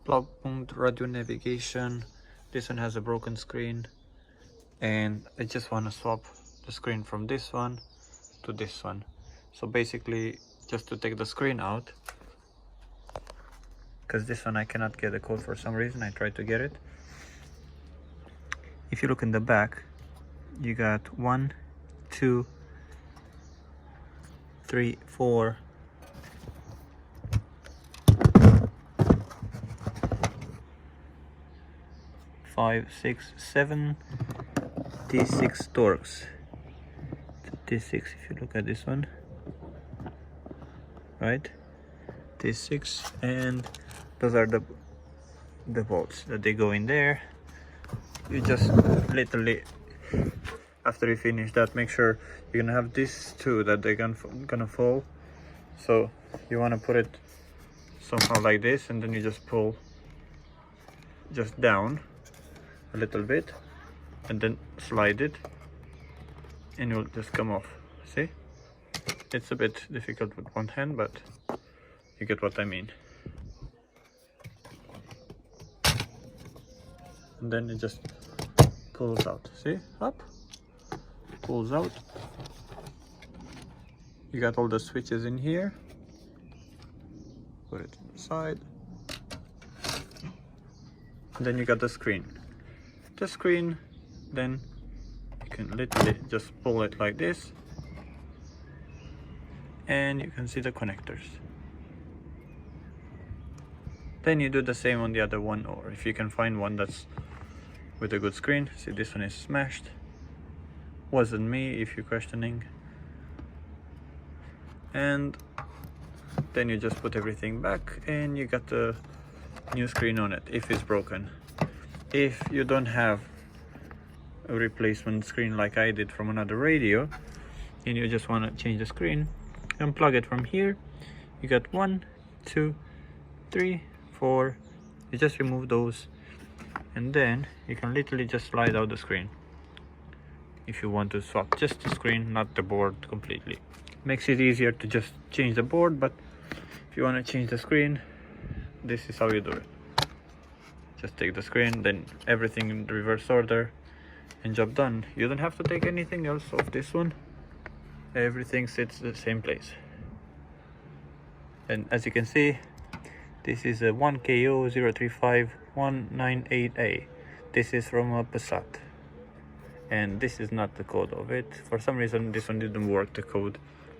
Blaupunkt radio navigation. This one has a broken screen, and I just want to swap the screen from this one to this one. So basically, just to take the screen out, because this one I cannot get the code for some reason. I tried to get it. If you look in the back, you got 1, 2, 3, 4, 5, 6, 7 T6 Torx. T6, if you look at this one, right? T6, and those are the bolts that they go in there. You just literally, after you finish that, make sure you're gonna have these two that they're gonna fall. So you want to put it somehow like this, and then you just pull just down a little bit and then slide it, and it will just come off. See, it's a bit difficult with one hand, but you get what I mean. And then it just pulls out. See, up, pulls out. You got all the switches in here. Put it on the side. And then you got the screen. The screen, then you can literally just pull it like this, and you can see the connectors. Then you do the same on the other one, or if you can find one that's with a good screen. See, this one is smashed. Wasn't me, if you're questioning. And then you just put everything back, and you got the new screen on it if it's broken. If you don't have a replacement screen like I did from another radio, and you just want to change the screen, unplug it from here. You got 1, 2, 3, 4. You just remove those, and then you can literally just slide out the screen if you want to swap just the screen, not the board completely. Makes it easier to just change the board, but if you want to change the screen, this is how you do it. Just take the screen, then everything in the reverse order, and job done. You don't have to take anything else off this one. Everything sits the same place. And as you can see, this is a 1K0035198. This is from a Passat, and this is not the code of it. For some reason this one didn't work, the code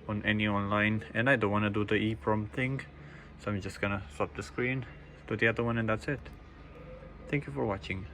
on any online, and I don't want to do the EEPROM thing, so I'm just gonna swap the screen to the other one, and that's it. Thank you for watching.